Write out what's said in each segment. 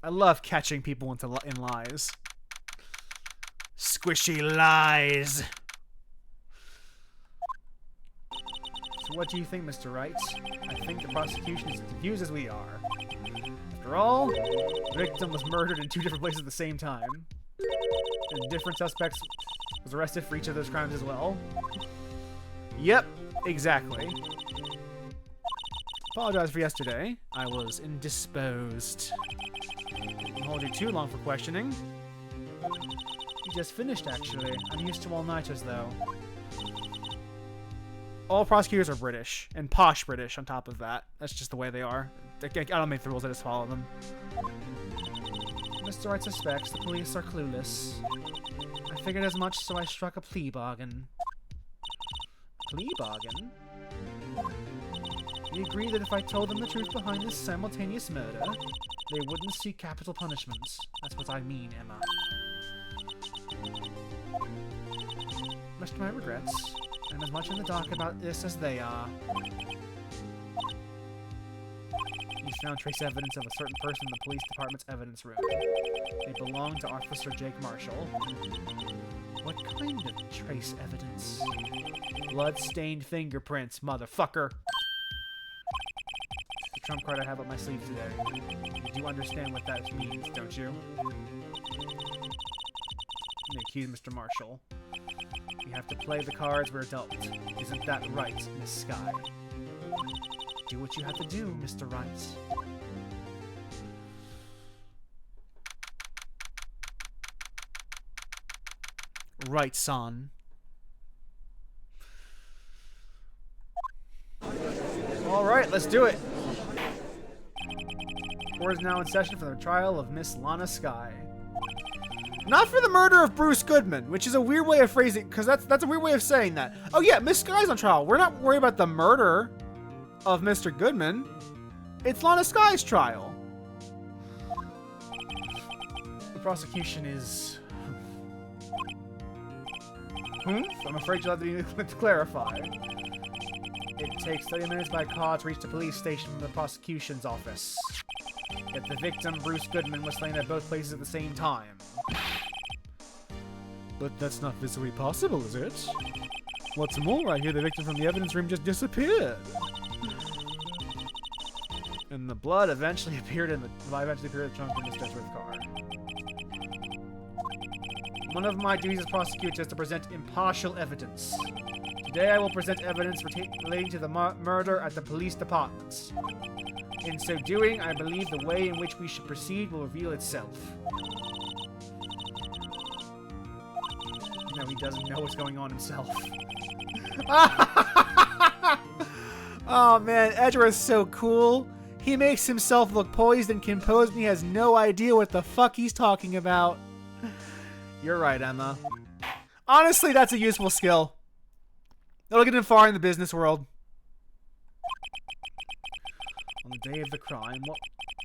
I love catching people in lies. Squishy lies. So what do you think, Mr. Wright? I think the prosecution is as confused as we are. After all, the victim was murdered in 2 different places at the same time. And different suspects was arrested for each of those crimes as well. Yep, exactly. Apologize for yesterday. I was indisposed. Didn't hold you too long for questioning. You just finished, actually. I'm used to all-nighters, though. All prosecutors are British, and posh British on top of that. That's just the way they are. I don't make the rules, I just follow them. Mr. Wright suspects the police are clueless. I figured as much, so I struck a plea bargain. Plea bargain? We agreed that if I told them the truth behind this simultaneous murder, they wouldn't see capital punishments. That's what I mean, Emma. Much to my regrets, I'm as much in the dark about this as they are. You found trace evidence of a certain person in the police department's evidence room. They belong to Officer Jake Marshall. What kind of trace evidence? Blood-stained fingerprints, motherfucker! The trump card I have up my sleeve today. You do understand what that means, don't you? They accuse Mr. Marshall. You have to play the cards we're dealt. Isn't that right, Miss Skye? Do what you have to do, Mr. Wright. Right, son. Alright, let's do it. Court is now in session for the trial of Miss Lana Skye. Not for the murder of Bruce Goodman, which is a weird way of phrasing, because that's a weird way of saying that. Oh yeah, Miss Skye's on trial. We're not worried about the murder of Mr. Goodman. It's Lana Skye's trial. The prosecution is... I'm afraid you'll have to clarify. It takes 30 minutes by car to reach the police station from the prosecution's office. Yet the victim, Bruce Goodman, was slain at both places at the same time. But that's not physically possible, is it? What's more, I hear the victim from the evidence room just disappeared. And the blood eventually appeared in the trunk of the Stetsworth car. One of my duties as prosecutor is to present impartial evidence. Today I will present evidence relating to the murder at the police department. In so doing, I believe the way in which we should proceed will reveal itself. No, he doesn't know what's going on himself. Oh man, Edgeworth's so cool. He makes himself look poised and composed, and he has no idea what the fuck he's talking about. You're right, Emma. Honestly, that's a useful skill. That'll get him far in the business world. On the day of the crime, what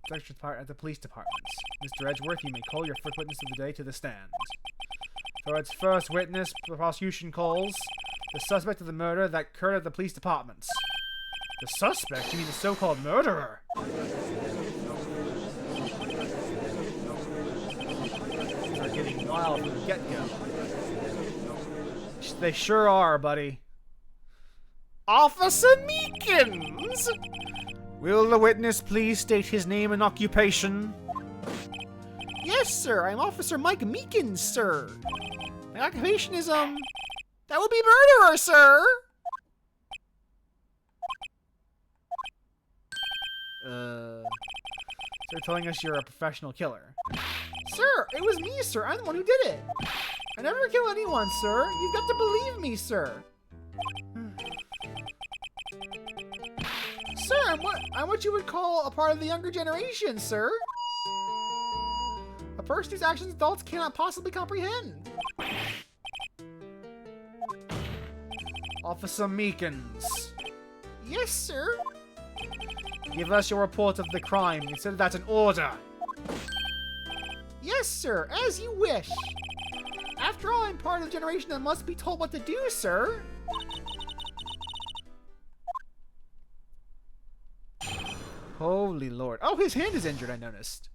section part at the police department? Mr. Edgeworth, you may call your first witness of the day to the stand. For its first witness, the prosecution calls the suspect of the murder that occurred at the police department. The suspect? You mean the so-called murderer? These are getting wild from the get-go. They sure are, buddy. Officer Meekins! Will the witness please state his name and occupation? Yes, sir. I'm Officer Mike Meekins, sir. My occupation is, that would be murderer, sir! They're telling us you're a professional killer. Sir, it was me, sir. I'm the one who did it. I never kill anyone, sir. You've got to believe me, sir. Sir, I'm what you would call a part of the younger generation, sir. A person whose actions adults cannot possibly comprehend. Officer Meekins. Yes, sir. Give us your report of the crime. Consider that an order. Yes, sir. As you wish. After all, I'm part of the generation that must be told what to do, sir. Holy Lord. Oh, his hand is injured, I noticed.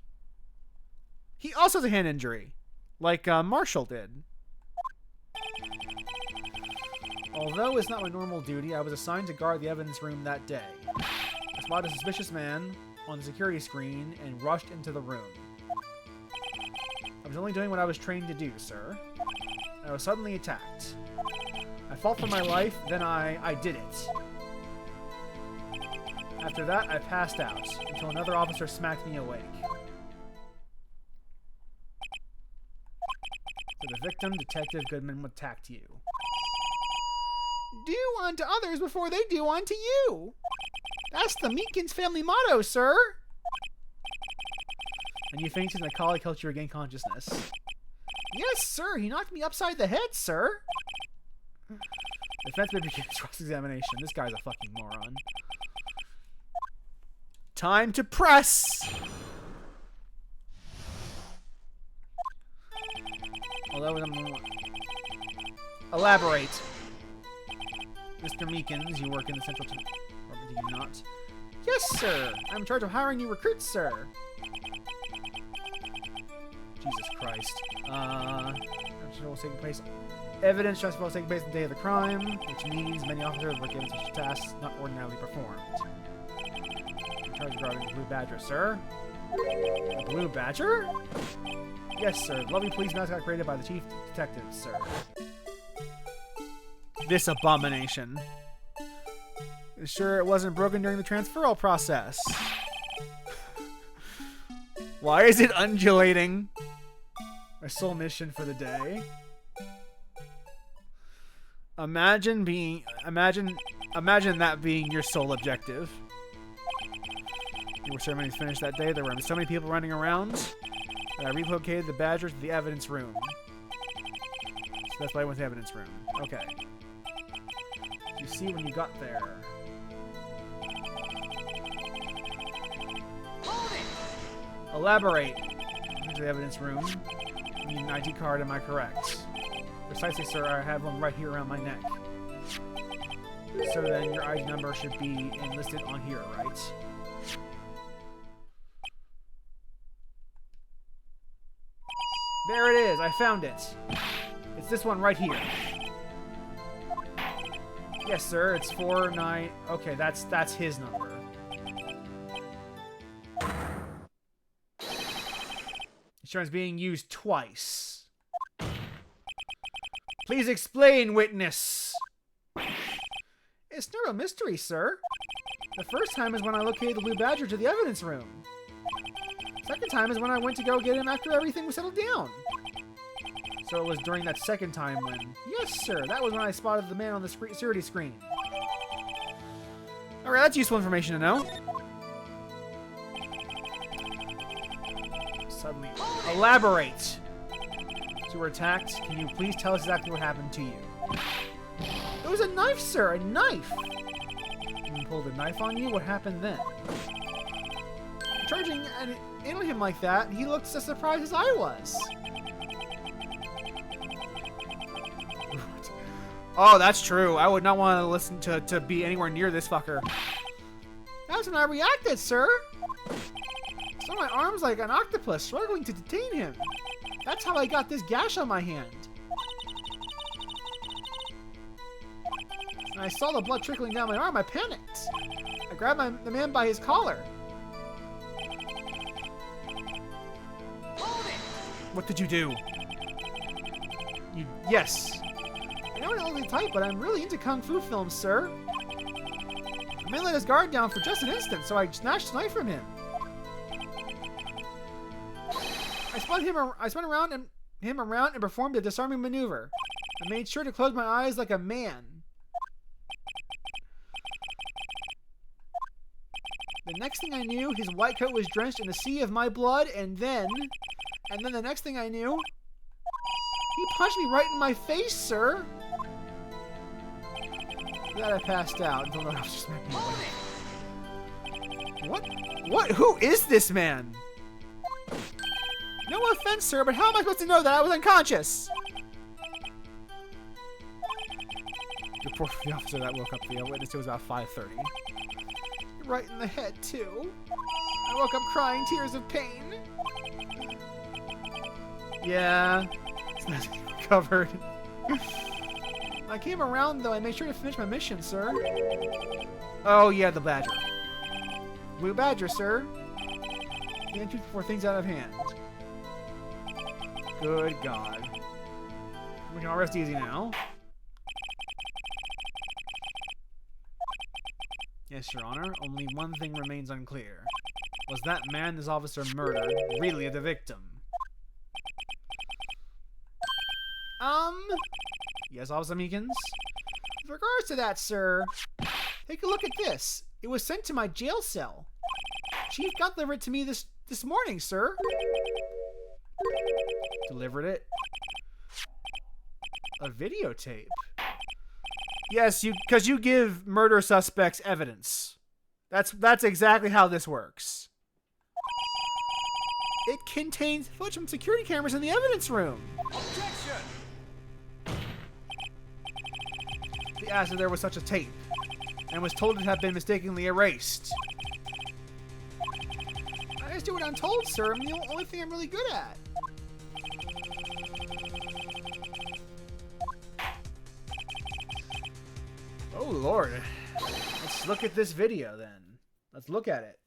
He also has a hand injury, like Marshall did. Although it's not my normal duty, I was assigned to guard the evidence room that day. I spotted a suspicious man on the security screen and rushed into the room. I was only doing what I was trained to do, sir. I was suddenly attacked. I fought for my life, then I did it. After that, I passed out until another officer smacked me awake. For the victim, Detective Goodman attacked you. Do unto others before they do unto you. That's the Meekins family motto, sir. And you fainted and the colleague helped you regain consciousness. Yes, sir. He knocked me upside the head, sir. Defense may begin cross-examination. This guy's a fucking moron. Time to press! Although, elaborate. Mr. Meekins, you work in the central department, do you not? Yes, sir. I'm in charge of hiring new recruits, sir. Jesus Christ. Transfer was taking place. Evidence transfer was taking place on the day of the crime, which means many officers were given such tasks not ordinarily performed. In charge of guarding the Blue Badger, sir. The Blue Badger? Yes, sir. The lovely police mascot created by the chief detective, sir. This abomination. Sure it wasn't broken during the transferal process. Why is it undulating? My sole mission for the day. Imagine that being your sole objective. Your ceremonies finished that day. There were so many people running around that I relocated the Badger to the evidence room. So that's why I went to the evidence room. Okay. You see when you got there. Elaborate. Into the evidence room. You need an ID card, am I correct? Precisely, sir. I have one right here around my neck. So then your ID number should be enlisted on here, right? There it is. I found it. It's this one right here. Yes, sir. It's 49. Okay, that's his number. Insurance being used twice. Please explain, witness. It's not a mystery, sir. The first time is when I located the Blue Badger to the evidence room. Second time is when I went to go get him after everything was settled down. So it was during that second time when... Yes, sir. That was when I spotted the man on the security screen. Alright, that's useful information to know. Suddenly... Elaborate! So you were attacked. Can you please tell us exactly what happened to you? It was a knife, sir! A knife! When you pulled a knife on you, what happened then? Charging into him like that, he looked as surprised as I was. Oh, that's true. I would not want to listen to be anywhere near this fucker. That's when I reacted, sir. Saw my arms like an octopus, struggling to detain him. That's how I got this gash on my hand. When I saw the blood trickling down my arm, I panicked. I grabbed the man by his collar. What did you do? Yes. I know it's only type, but I'm really into kung fu films, sir. The man let his guard down for just an instant, so I snatched the knife from him. I spun him around and performed a disarming maneuver. I made sure to close my eyes like a man. The next thing I knew, his white coat was drenched in a sea of my blood, and then the next thing I knew, he punched me right in my face, sir. After that, I passed out until no one else just smacked me away. What? What? Who is this man? No offense, sir, but how am I supposed to know that I was unconscious? Report from the officer that woke up the witness. It was about 5:30. Right in the head, too. I woke up crying tears of pain. Yeah. It's not covered. I came around, though. I made sure to finish my mission, sir. Oh, yeah, the badger. Blue badger, sir. Can't shoot before things out of hand. Good God. We can all rest easy now. Yes, Your Honor. Only one thing remains unclear. Was that man this officer murdered really the victim? Yes, Officer Meekins? With regards to that, sir, take a look at this. It was sent to my jail cell. Chief got delivered to me this morning, sir. Delivered it? A videotape? Yes, because you give murder suspects evidence. That's exactly how this works. It contains footage from security cameras in the evidence room. Objection! He asked if there was such a tape, and was told it had been mistakenly erased. I just do what I'm told, sir. I'm the only thing I'm really good at. Oh, Lord. Let's look at this video, then. Let's look at it.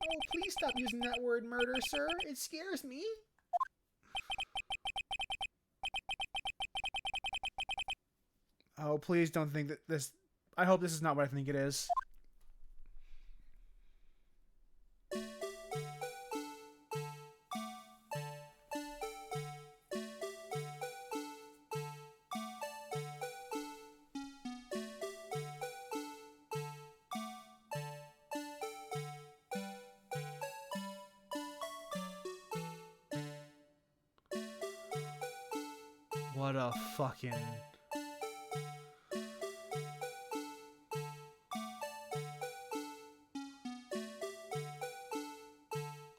Oh, please stop using that word murder, sir. It scares me. Oh, please don't think that this... I hope this is not what I think it is. What a fucking...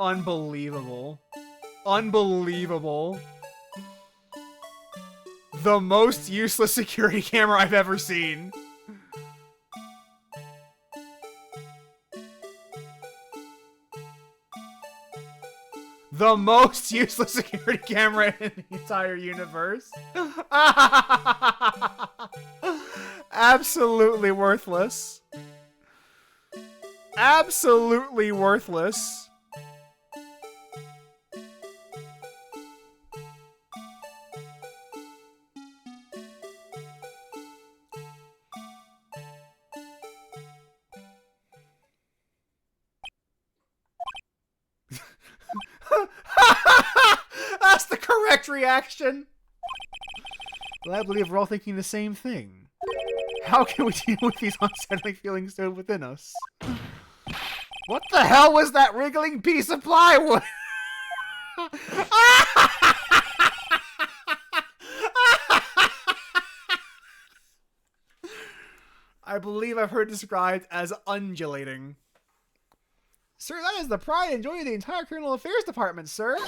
Unbelievable. Unbelievable. The most useless security camera I've ever seen. The most useless security camera in the entire universe. Absolutely worthless. Absolutely worthless. That's the correct reaction. Well, I believe we're all thinking the same thing. How can we deal with these unsettling feelings stored within us? What the hell was that wriggling piece of plywood? I believe I've heard described as undulating. Sir, that is the pride and joy of the entire Criminal Affairs Department, sir.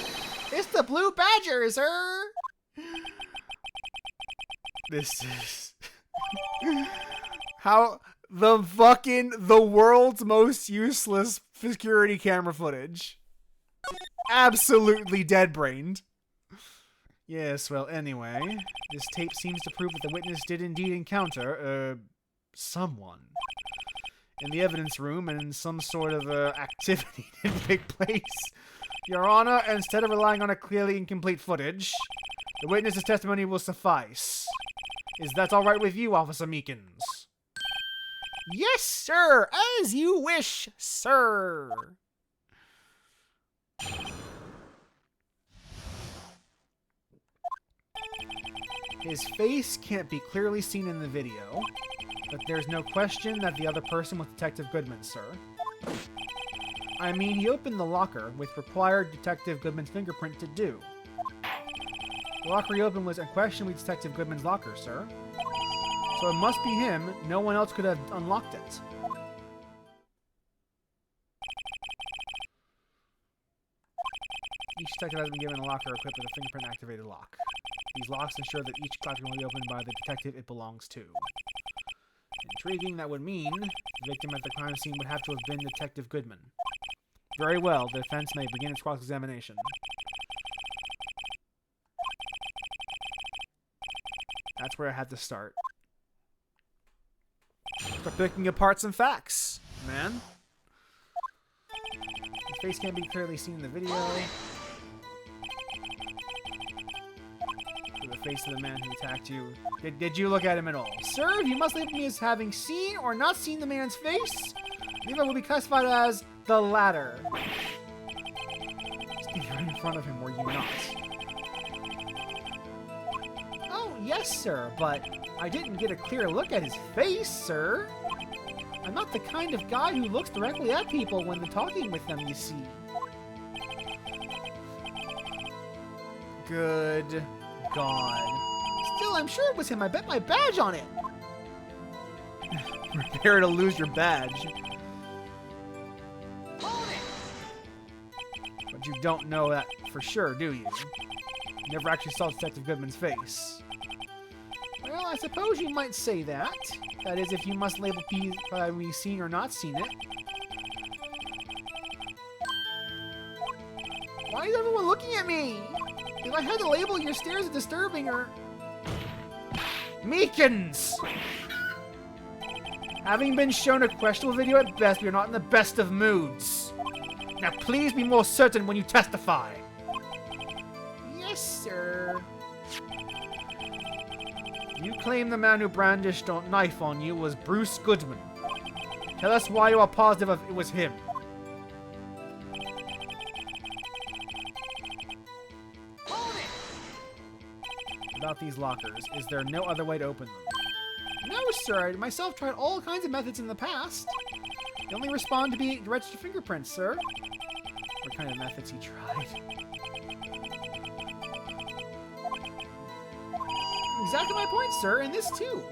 It's the Blue Badger, sir. This is... How... The world's most useless security camera footage. Absolutely dead-brained. Yes, well, anyway. This tape seems to prove that the witness did indeed encounter, someone. In the evidence room, and some sort of activity didn't take place. Your Honor, instead of relying on a clearly incomplete footage, the witness's testimony will suffice. Is that all right with you, Officer Meekins? Yes, sir! As you wish, sir! His face can't be clearly seen in the video, but there's no question that the other person was Detective Goodman, sir. I mean, he opened the locker, which required Detective Goodman's fingerprint to do. The locker he opened was unquestionably Detective Goodman's locker, sir. So it must be him. No one else could have unlocked it. Each detective has been given a locker equipped with a fingerprint-activated lock. These locks ensure that each locker will be opened by the detective it belongs to. Intriguing, that would mean the victim at the crime scene would have to have been Detective Goodman. Very well. The defense may begin its cross-examination. That's where I had to start. Start picking apart some facts, man. His face can't be clearly seen in the video. The face of the man who attacked you. Did you look at him at all? Sir, you must label me as having seen or not seen the man's face. Neither will be classified as the latter. Stand right in front of him, were you not? Oh, yes, sir, but I didn't get a clear look at his face, sir. I'm not the kind of guy who looks directly at people when they're talking with them, you see. Good God. Still, I'm sure it was him. I bet my badge on it. Prepare to lose your badge. But you don't know that for sure, do you? You never actually saw Detective Goodman's face. Well, I suppose you might say that. That is, if you must label P by me seen or not seen it. Why is everyone looking at me? If I had to label your stares as disturbing or... Meekins! Having been shown a questionable video at best, we are not in the best of moods. Now please be more certain when you testify. Yes, sir. You claim the man who brandished a knife on you was Bruce Goodman. Tell us why you are positive it was him. About these lockers, is there no other way to open them? No, sir. I myself tried all kinds of methods in the past. They only respond to be registered fingerprints, sir. What kind of methods he tried? Exactly my point, sir, and this too.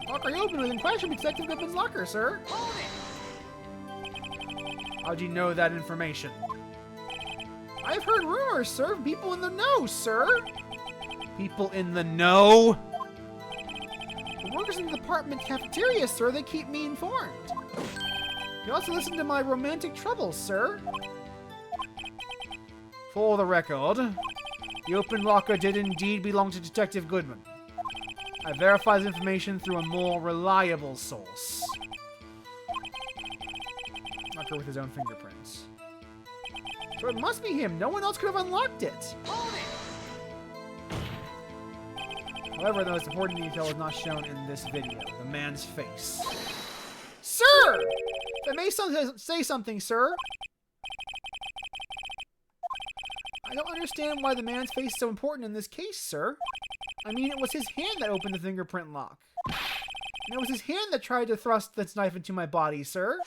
Locker you open within question Detective Goodman's locker, sir. How'd you know that information? I've heard rumors, sir. People in the know, sir. People in the know? The workers in the department cafeteria, sir. They keep me informed. You also listen to my romantic troubles, sir. For the record, the open locker did indeed belong to Detective Goodman. I verified this information through a more reliable source. Locker with his own fingerprints. So it must be him. No one else could have unlocked it. However, the most important detail is not shown in this video. The man's face. Sir! That may say something, sir. I don't understand why the man's face is so important in this case, sir. I mean, it was his hand that opened the fingerprint lock. And it was his hand that tried to thrust this knife into my body, sir.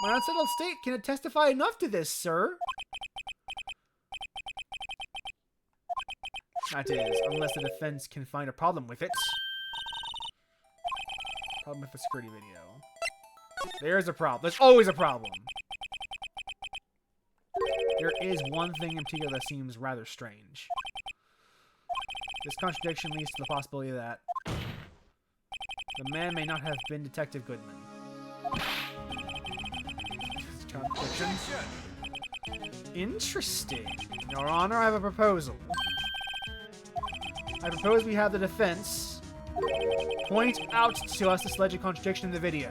My unsettled state can testify enough to this, sir. That is, unless the defense can find a problem with it. Problem with the security video. There's a problem. There's always a problem. There is one thing in particular that seems rather strange. This contradiction leads to the possibility that the man may not have been Detective Goodman. Contradiction. Interesting. Your Honor, I have a proposal. I propose we have the defense point out to us this alleged contradiction in the video.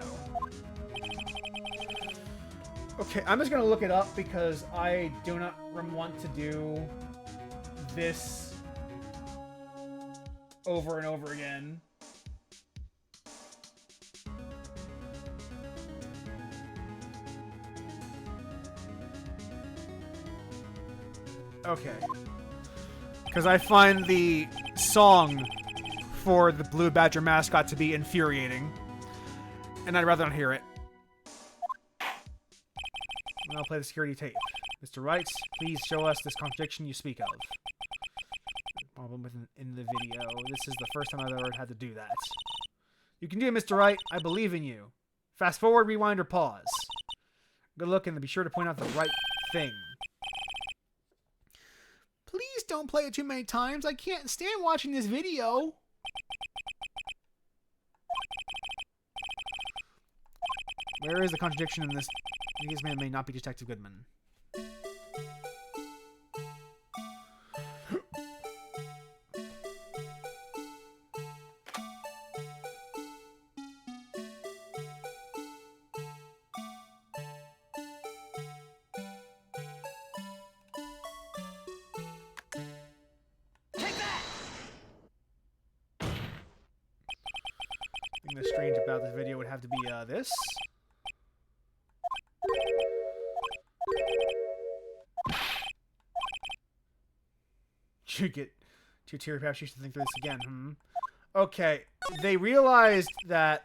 Okay, I'm just going to look it up because I do not want to do this over and over again. Okay. Because I find the song for the Blue Badger mascot to be infuriating. And I'd rather not hear it. I'll play the security tape. Mr. Wright, please show us this contradiction you speak of. Problem in the video. This is the first time I've ever had to do that. You can do it, Mr. Wright. I believe in you. Fast forward, rewind, or pause. Good look, and be sure to point out the right thing. Please don't play it too many times. I can't stand watching this video. Where is the contradiction in this This man may not be Detective Goodman. The thing that's strange about this video would have to be this. You get two tear perhaps you should think through this again. Okay, they realized that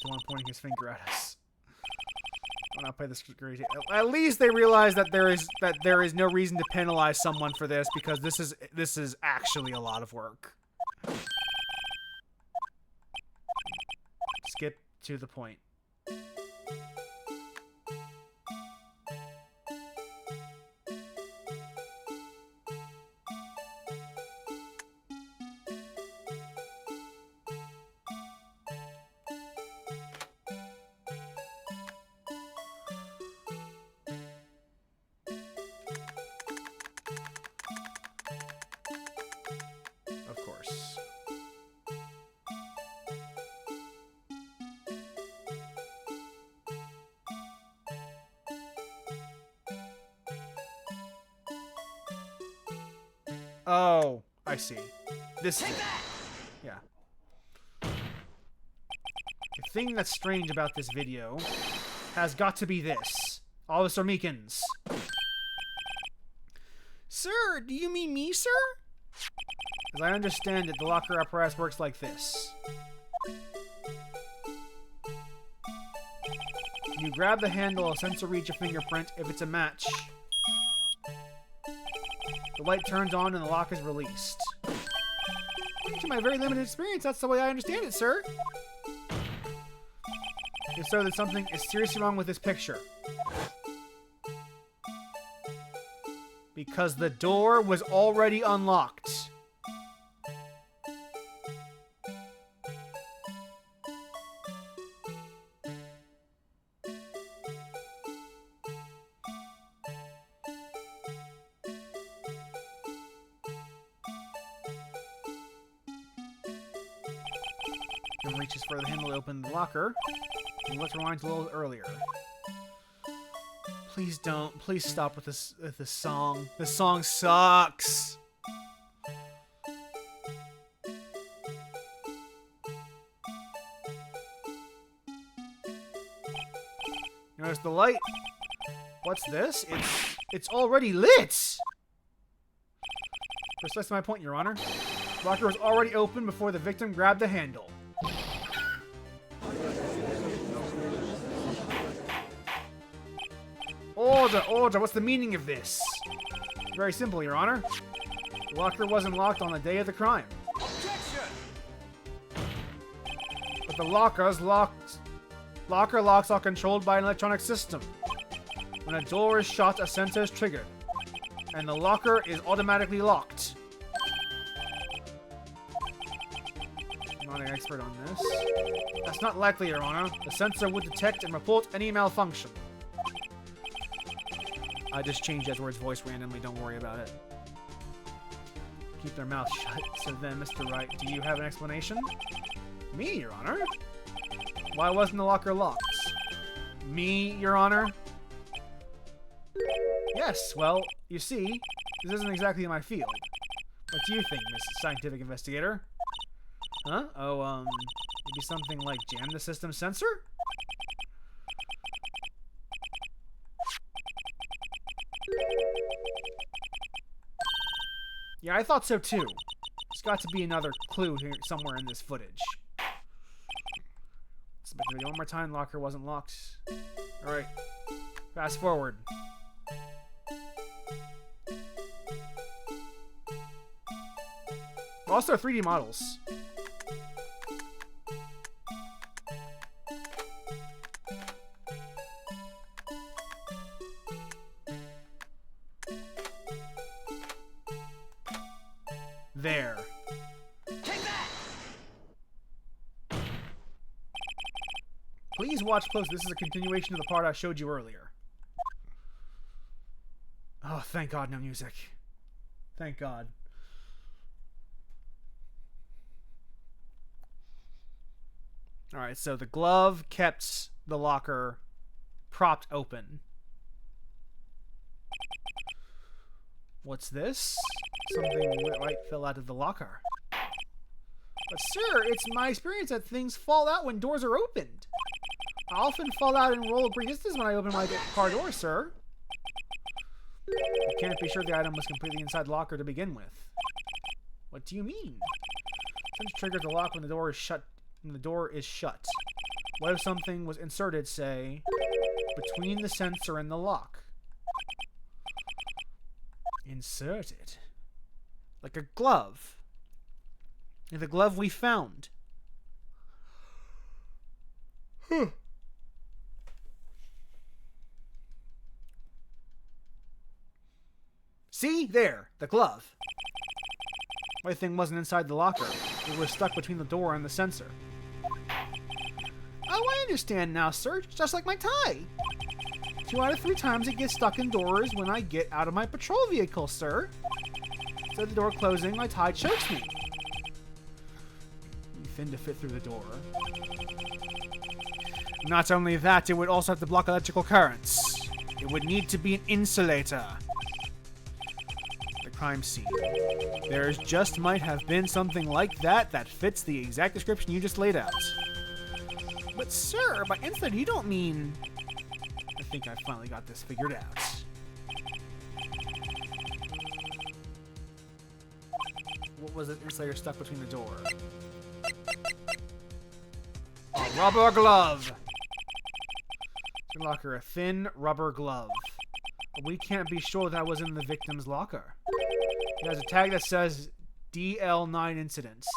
someone pointing his finger at us. I'll not play this crazy. At least they realized that there is no reason to penalize someone for this because this is actually a lot of work. Skip to the point. Of course. Oh, I see. This is it. Yeah. The thing that's strange about this video has got to be this. Officer Meekins. Sir, do you mean me, sir? As I understand it, the locker apparatus works like this. You grab the handle, a sensor reads your fingerprint. If it's a match, the light turns on and the lock is released. To my very limited experience, that's the way I understand it, sir. If so, then something is seriously wrong with this picture. Because the door was already unlocked. Jim reaches for the handle to open the locker. And let's rewind a little earlier. Please don't. Please stop with this song. This song sucks. Notice the light. What's this? It's already lit. Precisely my point, Your Honor. The locker was already open before the victim grabbed the handle. Order, order, what's the meaning of this? Very simple, Your Honor. The locker wasn't locked on the day of the crime. Objection! But the locker locks are controlled by an electronic system. When a door is shut, a sensor is triggered. And the locker is automatically locked. I'm not an expert on this. That's not likely, Your Honor. The sensor would detect and report any malfunction. I just changed Edward's voice randomly, don't worry about it. Keep their mouth shut. So then, Mr. Wright, do you have an explanation? Me, Your Honor? Why wasn't the locker locked? Me, Your Honor? Yes, well, you see, this isn't exactly my field. What do you think, Miss Scientific Investigator? Huh? Oh, maybe something like jam the system sensor? Yeah, I thought so too. There's got to be another clue here somewhere in this footage. Let's make the video one more time. Locker wasn't locked. Alright. Fast forward. Also 3D models. There. Take that! Please watch close. This is a continuation of the part I showed you earlier. Oh, thank God, no music. Thank God. Alright, so the glove kept the locker propped open. What's this? Something Wright fell out of the locker. But sir, it's my experience that things fall out when doors are opened. I often fall out and roll a great distance when I open my car door, sir. You can't be sure the item was completely inside the locker to begin with. What do you mean? Since triggers the lock when the door is shut. What if something was inserted, say, between the sensor and the lock? Inserted? Like a glove. Like the glove we found. See? There. The glove. My thing wasn't inside the locker. It was stuck between the door and the sensor. Oh, I understand now, sir. It's just like my tie. 2 out of 3 times it gets stuck indoors when I get out of my patrol vehicle, sir. Instead of the door closing, my tie chokes me. You thin to fit through the door. Not only that, it would also have to block electrical currents. It would need to be an insulator. The crime scene. There just might have been something like that fits the exact description you just laid out. But sir, by insulator you don't mean... I think I finally got this figured out. What was an insulator stuck between the door? A rubber glove! Locker, a thin rubber glove. But we can't be sure that was in the victim's locker. It has a tag that says DL9 incidents.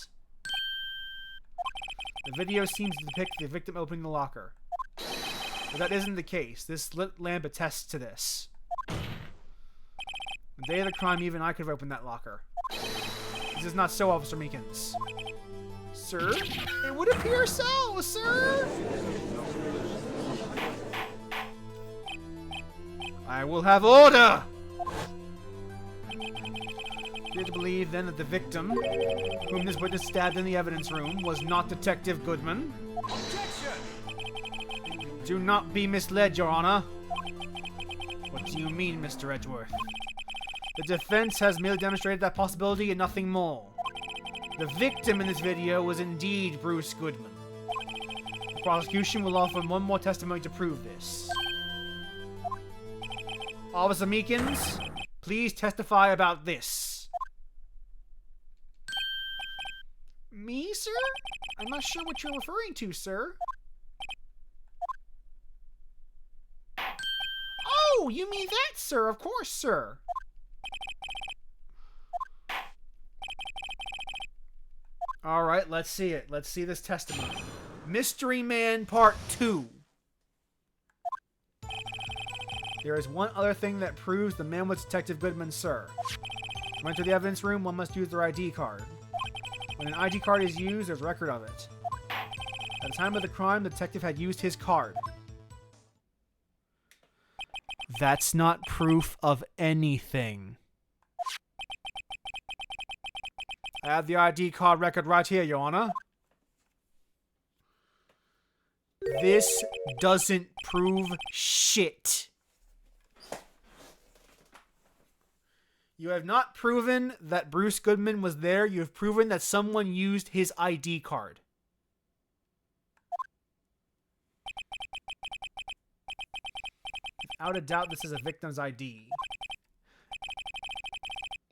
The video seems to depict the victim opening the locker. But that isn't the case. This lit lamp attests to this. The day of the crime, even I could have opened that locker. This is not so, Officer Meekins. Sir? It would appear so, sir! I will have order! You're to believe, then, that the victim, whom this witness stabbed in the evidence room, was not Detective Goodman? Objection! Do not be misled, Your Honor. What do you mean, Mr. Edgeworth? The defense has merely demonstrated that possibility and nothing more. The victim in this video was indeed Bruce Goodman. The prosecution will offer one more testimony to prove this. Officer Meekins, please testify about this. Me, sir? I'm not sure what you're referring to, sir. Oh, you mean that, sir? Of course, sir. Alright, let's see it. Let's see this testimony. Mystery Man Part 2. There is one other thing that proves the man was Detective Goodman, sir. To enter the evidence room, one must use their ID card. When an ID card is used, there's a record of it. At the time of the crime, the detective had used his card. That's not proof of anything. I have the ID card record right here, Your Honor. This doesn't prove shit. You have not proven that Bruce Goodman was there. You have proven that someone used his ID card. Without a doubt, this is a victim's ID.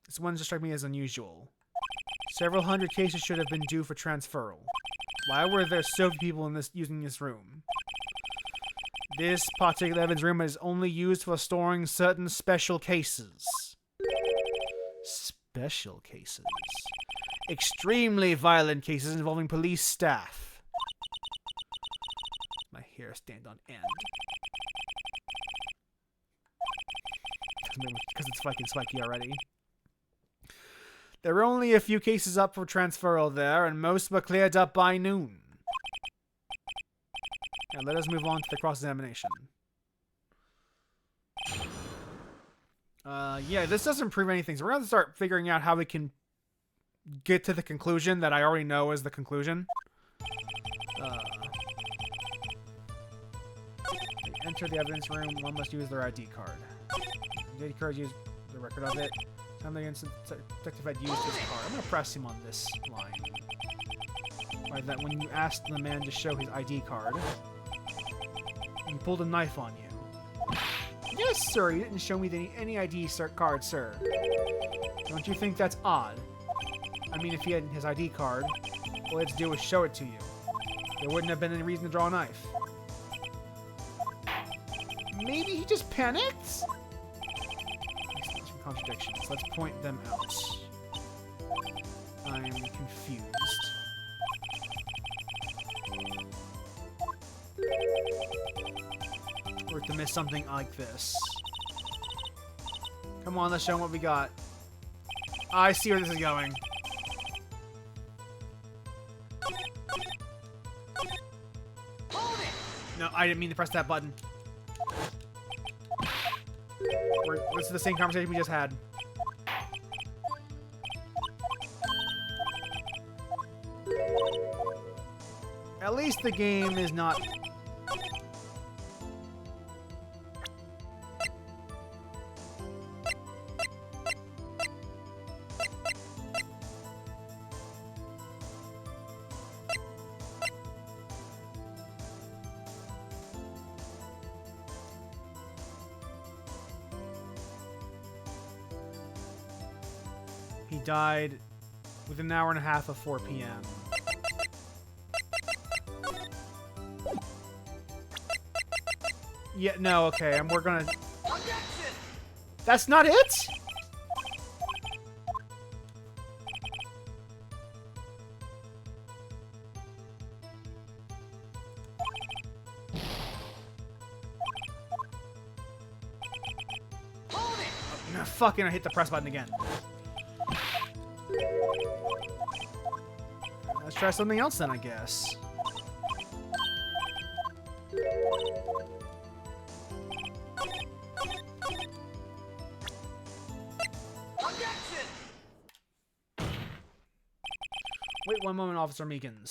This one just struck me as unusual. Several hundred cases should have been due for transferal. Why were there so few people using this room? This particular evidence room is only used for storing certain special cases. Special cases. Extremely violent cases involving police staff. My hair stand on end. Because it's fucking spiky already. There were only a few cases up for transferal there, and most were cleared up by noon. Now, And let us move on to the cross-examination. Yeah, this doesn't prove anything, so we're going to start figuring out how we can get to the conclusion that I already know is the conclusion. Enter the evidence room. One must use their ID card. The ID card, use the record of it. Time the detective had used his card. I'm going to press him on this line. Right, that when you asked the man to show his ID card, he pulled a knife on you. Yes, sir. You didn't show me any ID card, sir. Don't you think that's odd? I mean, if he had his ID card, all he had to do was show it to you. There wouldn't have been any reason to draw a knife. Maybe he just panicked? Some contradictions. Let's point them out. I'm confused. We're to miss something like this. Come on, let's show them what we got. I see where this is going. No, I didn't mean to press that button. This is the same conversation we just had. At least the game is not... He died within an hour and a half of 4 p.m. Yeah, no, okay, and we're gonna... That's not it?! Oh, no, fucking, I hit the press button again. Let's try something else then, I guess. Wait one moment, Officer Meekins.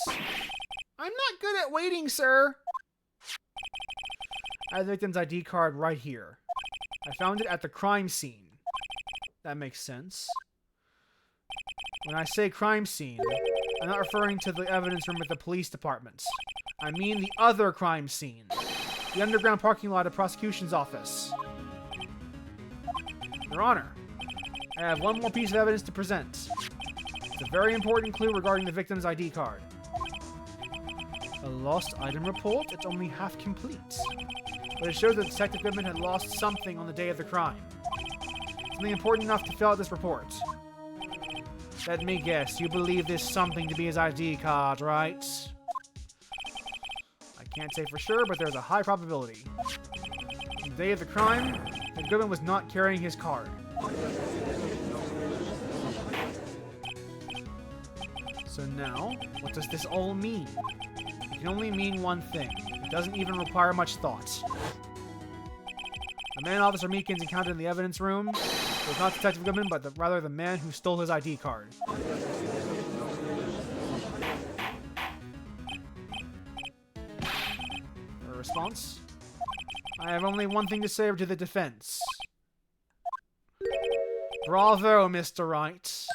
I'm not good at waiting, sir. I have the victim's ID card right here. I found it at the crime scene. That makes sense. When I say crime scene, I'm not referring to the evidence room at the police department. I mean the other crime scene. The underground parking lot of prosecution's office. Your Honor, I have one more piece of evidence to present. It's a very important clue regarding the victim's ID card. A lost item report? It's only half complete. But it shows that Detective Goodman had lost something on the day of the crime. Something important enough to fill out this report. Let me guess, you believe this something to be his ID card, right? I can't say for sure, but there's a high probability. On the day of the crime, the Goodman was not carrying his card. So now, what does this all mean? It can only mean one thing. It doesn't even require much thought. The man Officer Meekins encountered in the evidence room was not Detective Goodman, but rather the man who stole his ID card. A response? I have only one thing to say to the defense. Bravo, Mr. Wright.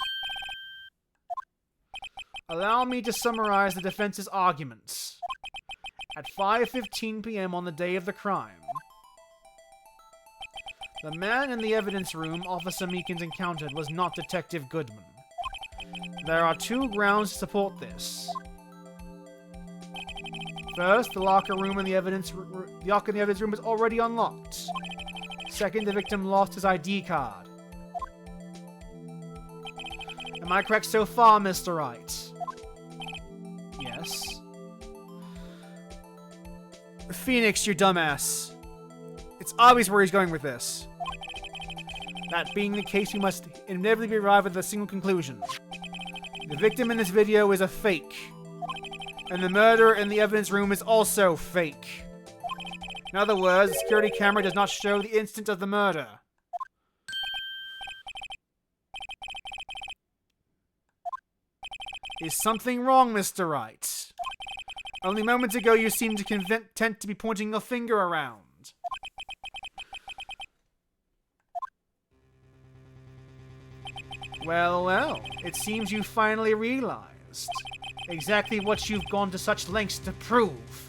Allow me to summarize the defense's arguments. At 5:15 p.m. on the day of the crime, the man in the evidence room Officer Meekins encountered was not Detective Goodman. There are two grounds to support this. First, the locker in the evidence room is already unlocked. Second, the victim lost his ID card. Am I correct so far, Mr. Wright? Yes. Phoenix, you dumbass. It's obvious where he's going with this. That being the case, we must inevitably arrive at a single conclusion. The victim in this video is a fake. And the murderer in the evidence room is also fake. In other words, the security camera does not show the instant of the murder. Is something wrong, Mr. Wright? Only moments ago you seemed content to be pointing your finger around. Well, well, it seems you finally realized exactly what you've gone to such lengths to prove.